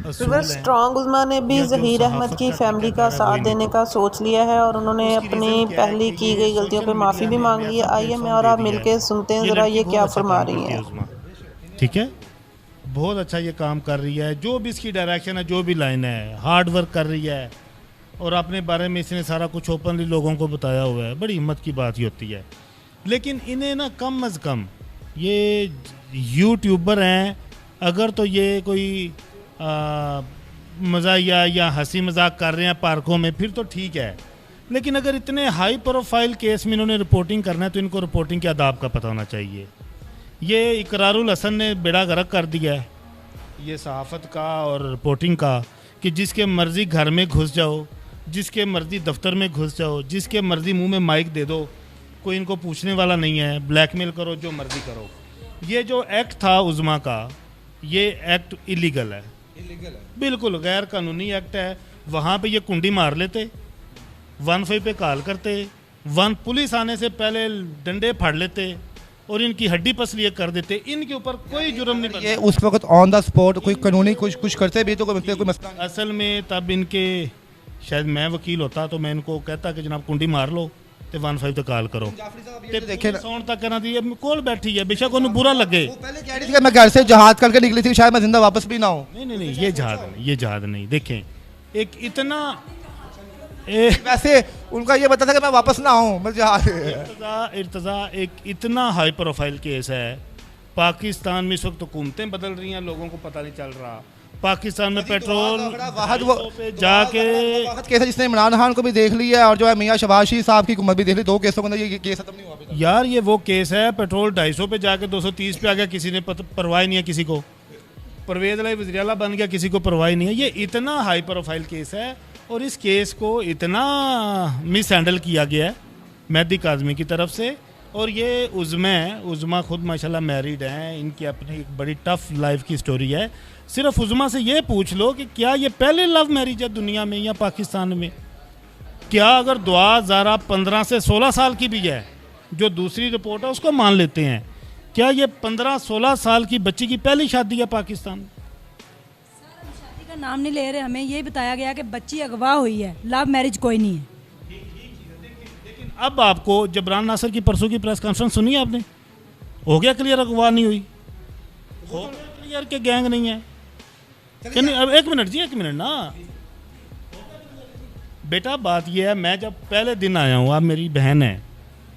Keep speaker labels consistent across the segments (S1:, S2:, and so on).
S1: असूल हैं
S2: स्ट्रॉन्ग उज़मा ने भी
S1: या जो
S2: ज़हीर अहमद
S1: सहाफ़त
S2: की
S1: का
S2: फैमिली का
S1: ठेकेदार है
S2: साथ
S1: वही
S2: देने
S1: निकले।
S2: का सोच लिया है और उन्होंने
S1: उसकी
S2: अपनी
S1: रीज़न क्या है
S2: पहले
S1: कि
S2: की
S1: ये
S2: गई गलतियों
S1: सोशल
S2: पे माफ़ी
S1: मीडिया
S2: भी
S1: ने
S2: मांग
S1: हमें
S2: ली है।
S1: ऐसा
S2: आइए मैं
S1: प्लेटफॉर्म
S2: और
S1: दे
S2: आप
S1: दिया है।
S2: मिलके सुनते हैं
S1: ये
S2: ज़रा
S1: लड़की
S2: ये
S1: बहुत
S2: क्या
S1: अच्छा
S2: फरमा
S1: काम
S2: रही
S1: करती है
S2: हैं।
S1: उज़मा, ठीक है, बहुत अच्छा ये काम कर रही है। जो भी इसकी डायरेक्शन है, जो भी लाइन है, हार्ड वर्क कर रही है और अपने बारे में इसने सारा कुछ ओपनली लोगों को बताया हुआ है। बड़ी हिम्मत की बात ही होती है। लेकिन इन्हें ना कम अज़ कम ये यूट्यूबर हैं, अगर तो ये कोई मज़ाहिया या हंसी मजाक कर रहे हैं पार्कों में फिर तो ठीक है, लेकिन अगर इतने हाई प्रोफाइल केस में इन्होंने रिपोर्टिंग करना है तो इनको रिपोर्टिंग के आदाब का पता होना चाहिए। ये इकरारुल हसन ने बेड़ा गर्क कर दिया है ये सहाफ़त का और रिपोर्टिंग का कि जिसके मर्ज़ी घर में घुस जाओ, जिसके मर्ज़ी दफ्तर में घुस जाओ, जिसके मर्ज़ी मुंह में माइक दे दो, कोई इनको पूछने वाला नहीं है, ब्लैकमेल करो, जो मर्ज़ी करो। ये जो एक्ट था उज़मा का, ये एक्ट इलीगल है, बिल्कुल गैर कानूनी एक्ट है। वहाँ पे ये कुंडी मार लेते, 15 पे कॉल करते, पुलिस आने से पहले डंडे फाड़ लेते और इनकी हड्डी पसलिए कर देते। इनके ऊपर कोई जुर्म नहीं बनता।
S3: ये उस वक्त ऑन द स्पॉट कोई कानूनी कुछ करते भी तो कोई मसला नहीं।
S1: असल में तब इनके शायद मैं वकील होता तो मैं इनको कहता कि जनाब कुंडी मार लो तो 15 ते कॉल करो ते
S3: देखे ना,
S1: सौन तक कहना दी कोल बैठी है, बेशक उन्हें बुरा लगे।
S3: वो पहले कह रही थी कि मैं घर से जहाज करके निकली थी, शायद मैं जिंदा वापस भी ना हूँ।
S1: नहीं नहीं नहीं, ये जहाद नहीं, ये जहाद नहीं। देखें एक इतना
S3: वैसे उनका ये बता था कि मैं वापस ना आऊँ, मैं जहाज
S1: इर्तज़ा एक इतना हाई प्रोफाइल केस है। पाकिस्तान में इस वक्त हुकूमतें बदल रही हैं, लोगों को पता नहीं चल रहा। पाकिस्तान में पेट्रोल पे जाके
S3: केस है जिसने इमरान खान को भी देख लिया है और जो है मियाँ शहबाज शरीफ साहब की हुकूमत भी देख ली। 2 केसों के अंदर ये केस खत्म नहीं हुआ अभी तक।
S1: यार ये वो केस है, पेट्रोल 250 पे जाके 230 पे आ गया, किसी ने परवाह नहीं है किसी को। परवेज लाई वज़ीर-ए-आला बन गया, किसी को परवाह नहीं है। ये इतना हाई प्रोफाइल केस है और इस केस को इतना मिस हैंडल किया गया है मेहदी काज़मी की तरफ से। और ये उज़मा खुद माशाल्लाह मैरिड हैं, इनकी अपनी एक बड़ी टफ लाइफ की स्टोरी है। सिर्फ उज़मा से ये पूछ लो कि क्या ये पहले लव मैरिज है दुनिया में या पाकिस्तान में? क्या अगर दुआ ज़ारा 15 से 16 साल की भी है, जो दूसरी रिपोर्ट है उसको मान लेते हैं, क्या ये 15-16 साल की बच्ची की पहली शादी है पाकिस्तान में?
S4: शादी का नाम नहीं ले रहे, हमें ये बताया गया कि बच्ची अगवा हुई है, लव मैरिज कोई नहीं है।
S1: लेकिन अब आपको जबरान नासिर की परसों की प्रेस कॉन्फ्रेंस सुनी है आपने? हो गया क्लियर अगवा नहीं हुई, हो गया क्लियर के गैंग नहीं है कि नहीं? अब एक मिनट ना बेटा, बात ये है, मैं जब पहले दिन आया हूँ, आप मेरी बहन है,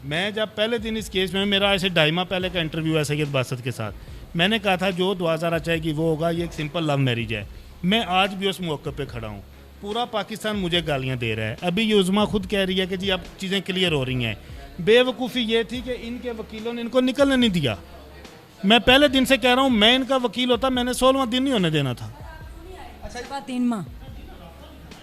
S1: मैं जब पहले दिन इस केस में, मेरा ऐसे ढाई माह पहले का इंटरव्यू है सैयद बासत के साथ, मैंने कहा था जो दुआ ज़ारा चाहेगी वो होगा, ये एक सिंपल लव मैरिज है। मैं आज भी उस मौके पे खड़ा हूँ। पूरा पाकिस्तान मुझे गालियाँ दे रहा है। अभी ये उज़मा खुद कह रही है कि जी अब चीज़ें क्लियर हो रही हैं। बेवकूफ़ी ये थी कि इनके वकीलों ने इनको निकलने नहीं दिया। मैं पहले दिन से कह रहा हूँ, मैं इनका वकील होता, मैंने 16वां दिन नहीं होने देना था।
S4: अच्छा 3 माह।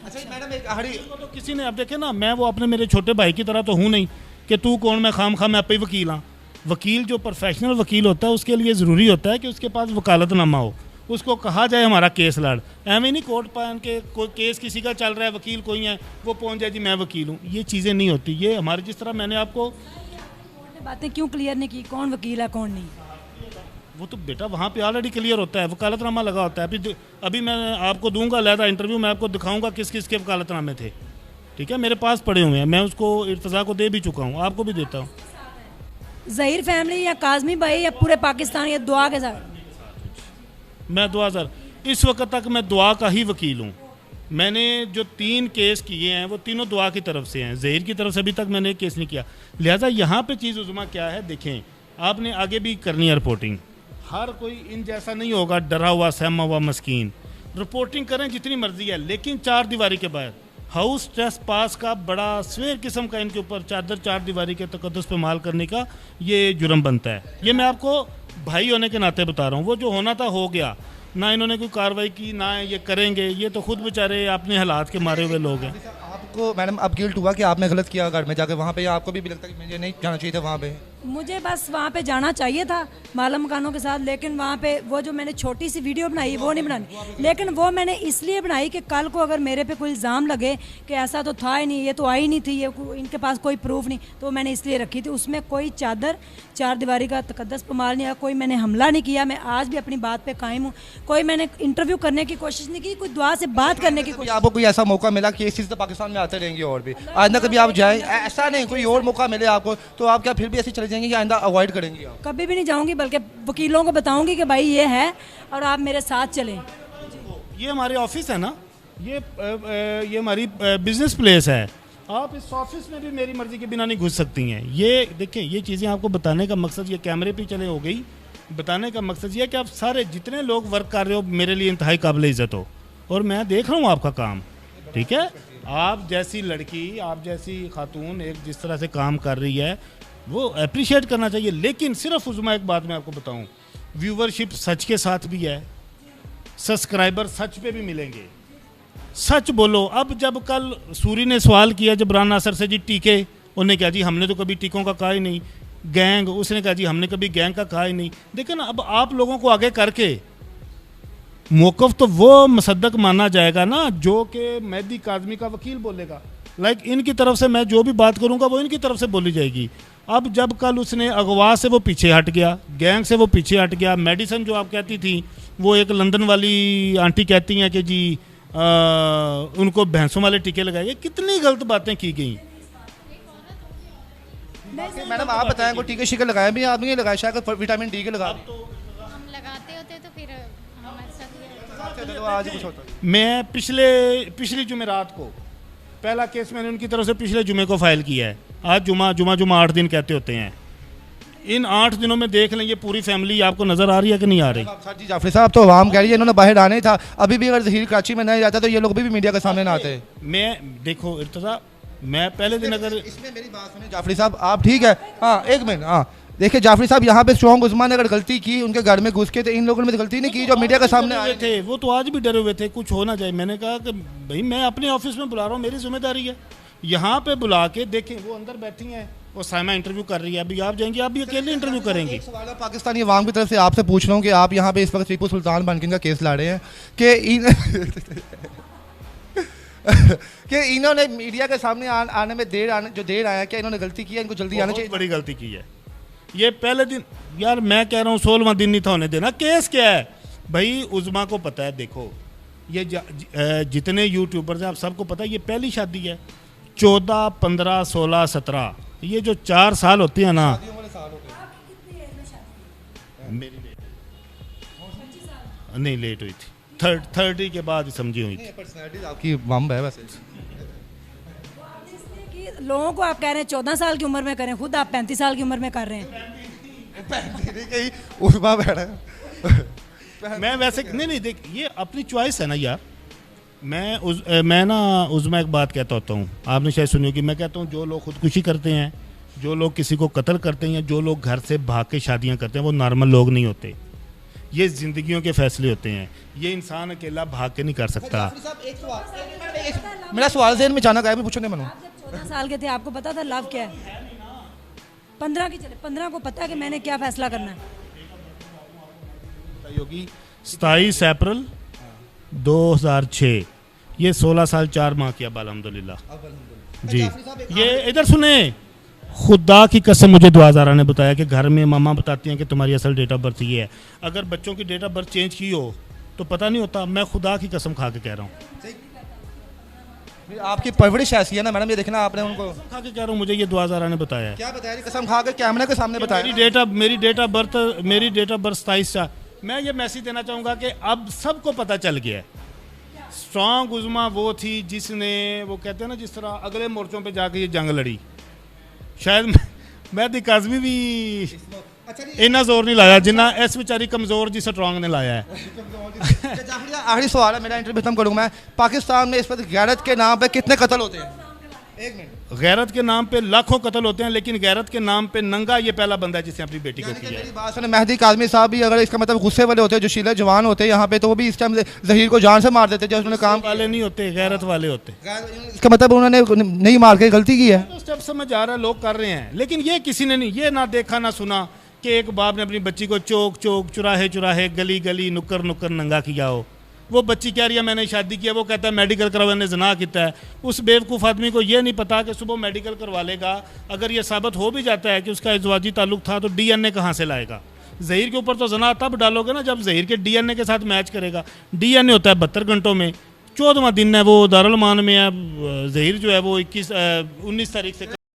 S3: अच्छा मैडम एक आखिरी
S1: तो किसी ने, अब देखे ना, मैं वो अपने मेरे छोटे भाई की तरह तो हूँ नहीं कि तू कौन, मैं खाम मैं आप ही वकील हाँ। वकील जो प्रोफेशनल वकील होता है उसके लिए ज़रूरी होता है कि उसके पास वकालतनामा हो, उसको कहा जाए हमारा केस लड़। एवं नहीं कोर्ट पान के कोई केस किसी का चल रहा है, वकील कोई है, वो पहुंच जाए जी मैं वकील हूँ, ये चीज़ें नहीं होती। ये हमारे, जिस तरह मैंने आपको
S4: बातें क्यों क्लियर नहीं की, कौन वकील है कौन नहीं?
S1: वो तो बेटा वहाँ पे ऑलरेडी क्लियर होता है, वकालतनामा लगा होता है। अभी मैं आपको दूंगा अलहदा इंटरव्यू, मैं आपको दिखाऊंगा किस किस के वकालतनामे थे, ठीक है, मेरे पास पड़े हुए हैं, मैं उसको इर्तज़ा को दे भी चुका हूँ, आपको भी देता हूँ।
S4: ज़हीर फैमिली या काज़मी भाई या पूरे पाकिस्तान या दुआ के साथ?
S1: मैं दुआ सर, इस वक्त तक मैं दुआ का ही वकील हूँ। मैंने जो 3 केस किए हैं वो तीनों दुआ की तरफ से हैं, ज़हीर की तरफ से अभी तक मैंने एक केस नहीं किया। लिहाजा यहाँ पे चीज़ उज़मा क्या है, देखें आपने आगे भी करनी है रिपोर्टिंग। हर कोई इन जैसा नहीं होगा डरा हुआ सहमा हुआ मस्कीन। रिपोर्टिंग करें जितनी मर्जी है, लेकिन 4 दीवारी के बाहर हाउस ट्रेस पास का बड़ा स्वेर किस्म का इनके ऊपर चादर 4 दीवारी के तकद्दुस पे माल करने का ये जुर्म बनता है। ये मैं आपको भाई होने के नाते बता रहा हूँ। वो जो होना था हो गया, ना इन्होंने कोई कार्रवाई की, ना ये करेंगे। ये तो खुद बेचारे अपने हालात के मारे हुए लोग हैं।
S3: आपको मैडम अब गिल्ट हुआ कि आपने गलत किया घर में जाकर वहाँ पे, या आपको भी लगता है कि मुझे नहीं जाना चाहिए था वहाँ पे?
S4: मुझे बस वहाँ पे जाना चाहिए था माला मकानों के साथ, लेकिन वहाँ पे वो जो मैंने छोटी सी वीडियो बनाई वो नहीं बनानी, लेकिन वो मैंने इसलिए बनाई कि कल को अगर मेरे पे कोई इल्ज़ाम लगे कि ऐसा तो था ही नहीं, ये तो आई नहीं थी, ये इनके पास कोई प्रूफ नहीं, तो मैंने इसलिए रखी थी। उसमें कोई चादर चार दीवारी का तकद्दस पमाल नहीं आया, कोई मैंने हमला नहीं किया। मैं आज भी अपनी बात पर कायम हूँ। कोई मैंने इंटरव्यू करने की कोशिश नहीं की, कोई दुआ से बात करने की कोशिश।
S3: आपको कोई ऐसा मौका मिला कि इस चीज़ तो पाकिस्तान में आते रहेंगे और भी आइंदा कभी आप जाएँ, ऐसा नहीं कोई और मौका मिले आपको तो आप क्या फिर भी ऐसे चले जाएंगे कि आइंदा अवॉइड करेंगे आप?
S4: कभी भी नहीं जाऊंगी, बल्कि वकीलों को बताऊंगी कि भाई ये है और आप मेरे साथ चलें।
S1: ये हमारे ऑफिस है ना, ये हमारी बिजनेस प्लेस है। आप इस ऑफिस में भी मेरी मर्जी के बिना नहीं घुस सकती हैं। ये देखें, ये चीज़ें आपको बताने का मकसद, ये कैमरे पे चले हो गई, बताने का मकसद ये है कि आप सारे जितने लोग वर्क कर रहे हो मेरे लिए इंतहाई काबिल इज़्ज़त हो, और मैं देख रहा हूँ आपका काम, ठीक है। आप जैसी लड़की, आप जैसी खातून एक जिस तरह से काम कर रही है वो अप्रिशिएट करना चाहिए। लेकिन सिर्फ उज़मा एक बात मैं आपको बताऊं, व्यूवरशिप सच के साथ भी है, सब्सक्राइबर सच पे भी मिलेंगे। सच बोलो। अब जब कल सूरी ने सवाल किया जबरान नासर से, जी टीके, उन्होंने कहा जी हमने तो कभी टीकों का कहा ही नहीं। गैंग, उसने कहा जी हमने कभी गैंग का कहा ही नहीं। देखिए ना, अब आप लोगों को आगे करके मौक़िफ़ तो वो मुसद्दक माना जाएगा ना जो कि मेहदी काज़मी का वकील बोलेगा। लाइक इनकी तरफ से मैं जो भी बात करूंगा वो इनकी तरफ से बोली जाएगी। अब जब कल उसने अगवा से वो पीछे हट गया, गैंग से वो पीछे हट गया, मेडिसिन जो आप कहती थी, वो एक लंदन वाली आंटी कहती हैं कि जी उनको भैंसों वाले टीके लगाए। कितनी गलत बातें की गई।
S3: मैडम आप बताएं, कोई टीके शीके लगाए भी आपने? नहीं लगाए, शायद विटामिन डी के लगा
S5: हम लगाते होते तो फिर हमारे साथ ये
S3: तो आज कुछ होता है।
S1: मैं पिछली जुमेरात को पहला केस मैंने उनकी तरफ से पिछले जुमे को फाइल किया है। आज जुमा 8 दिन कहते होते हैं। इन 8 दिनों में देख लें ये पूरी फैमिली आपको नज़र आ रही है कि नहीं आ रही?
S3: सर जी जाफरी साहब तो आवाम कह रही है इन्होंने बाहर आना ही था। अभी भी अगर जहीर कराची में नहीं जाता तो ये लोग भी मीडिया के सामने ना आते।
S1: मैं देखो इर्तज़ा, मैं पहले दिन अगर
S3: इसमें मेरी बात सुनिए जाफरी साहब, आप ठीक है, हाँ एक मिनट, हाँ देखिए जाफरी साहब, यहाँ पे स्ट्रॉन्ग उस्मान ने अगर गलती की, उनके घर में घुस के, तो इन लोगों ने गलती नहीं की जो मीडिया के सामने आए
S1: थे। वो तो आज भी डरे हुए थे कुछ हो ना जाए। मैंने कहा कि भाई मैं अपने ऑफिस में बुला रहा हूँ, मेरी जिम्मेदारी है। यहाँ पे बुला के देखें, वो अंदर बैठी हैं, वो साइमा इंटरव्यू कर रही है। अभी आप जाएंगे, आप भी अकेले इंटरव्यू करेंगे।
S3: सवाल है पाकिस्तानी अवाम की तरफ से आपसे पूछ रहा हूँ कि आप यहाँ पे इस वक्त टीपू सुल्तान बनकिन का केस लड़ रहे हैं कि इन्होंने मीडिया के सामने आने में देर आया, क्या इन्होंने गलती की है? इनको जल्दी आना चाहिए।
S1: बड़ी गलती की है। ये पहले दिन, यार मैं कह रहा हूँ 16वां दिन नहीं था होने देना। केस क्या है भाई, उज़मा को पता है। देखो ये जितने यूट्यूबर्स हैं आप सबको पता है, ये पहली शादी है। 14, 15, 16, 17, ये जो 4 साल होते हैं ना, मेरी नहीं लेट हुई थी, 30 के बाद समझी हुई थी।
S3: पर्सनैलिटी आपकी बम है वैसे।
S4: कि लोगों को आप कह रहे हैं 14 साल की उम्र में करें, खुद आप 35 साल की उम्र में कर रहे हैं।
S1: मैं वैसे नहीं देख, ये अपनी चॉइस है ना यार। मैं ना उज़मा एक बात कहता होता हूँ, आपने शायद सुनी होगी। मैं कहता हूँ जो लोग खुदकुशी करते हैं, जो लोग किसी को कत्ल करते हैं, जो लोग घर से भाग के शादियाँ करते हैं, वो नॉर्मल लोग नहीं होते। ये ज़िंदगियों के फैसले होते हैं। ये इंसान अकेला भाग के नहीं कर सकता।
S3: मेरा सवाल ज़हन में अचानक आया, मैं पूछने बनूँ।
S4: 14 साल के थे, आपको पता था लव क्या है? 15 की चले, 15 को पता है कि मैंने क्या फैसला करना है।
S1: योगी 27 अप्रैल 2006, ये 16 साल 4 माह की अब अल्हम्दुलिल्लाह जी। ये इधर सुने, खुदा की कसम मुझे दुआज़ारा ने बताया कि घर में मामा बताती हैं कि तुम्हारी असल डेट ऑफ बर्थ ये है। अगर बच्चों की डेट ऑफ बर्थ चेंज की हो तो पता नहीं होता। मैं खुदा की कसम खा के कह रहा हूँ।
S3: आपकी परवरिश ऐसी है ना मैडम, ये देखना आपने उनको
S1: खा के कह रहा हूँ, मुझे ये दुआज़ारा ने बताया है।
S3: क्या बताया? कसम खा के कैमरे के सामने बताया।
S1: मेरी डेट ऑफ बर्थ 27। मैं ये मैसेज देना चाहूँगा कि अब सबको पता चल गया है। स्ट्रॉन्ग उज़मा वो थी जिसने, वो कहते हैं ना, जिस तरह अगले मोर्चों पे जाके ये जंग लड़ी। शायद मेहदी काज़मी भी इतना जोर नहीं लाया जितना इस बेचारी कमज़ोर जी स्ट्रॉन्ग ने लाया है।
S3: आखिरी सवाल है मेरा, इंटरव्यू खत्म करूँगा मैं। पाकिस्तान में इस वक्त गैरत के नाम पे कितने कत्ल होते हैं? एक मिनट,
S1: गैरत के नाम पे लाखों कत्ल होते हैं, लेकिन गैरत के नाम पे नंगा ये पहला बंदा है जिसने अपनी बेटी को
S3: यानी कि
S1: किया
S3: मेरी
S1: है।
S3: बात सुने, मेहदी काज़मी साहब भी अगर इसका मतलब गुस्से वाले होते, जो शीला जवान होते यहाँ पे, तो वो भी इस टाइम जहीर को जान से मार देते जब उन्होंने काम
S1: वाले नहीं होते, गैरत वाले होते।
S3: इसका मतलब उन्होंने नहीं मार के गलती की है।
S1: तो स्टेप समझ आ रहा है, लोग कर रहे हैं, लेकिन ये किसी ने नहीं, ये ना देखा ना सुना कि एक बाप ने अपनी बच्ची को चौक चौक, चुराहे चुराहे, गली गली, नुक्कर नुक्कर नंगा किया हो। वो बच्ची कह रही है मैंने शादी किया, वो कहता है मेडिकल करवा, मैंने जना किया है। उस बेवकूफ़ आदमी को ये नहीं पता कि सुबह मेडिकल करवा लेगा, अगर ये साबित हो भी जाता है कि उसका इज़वाजी ताल्लुक था, तो डीएनए कहाँ से लाएगा? जहीर के ऊपर तो जना तब डालोगे ना जब जहीर के डीएनए के साथ मैच करेगा। डीएनए होता है 72 घंटों में, 14वां दिन है, वो दारुल मान में है। जहीर जो है वो 19 तारीख से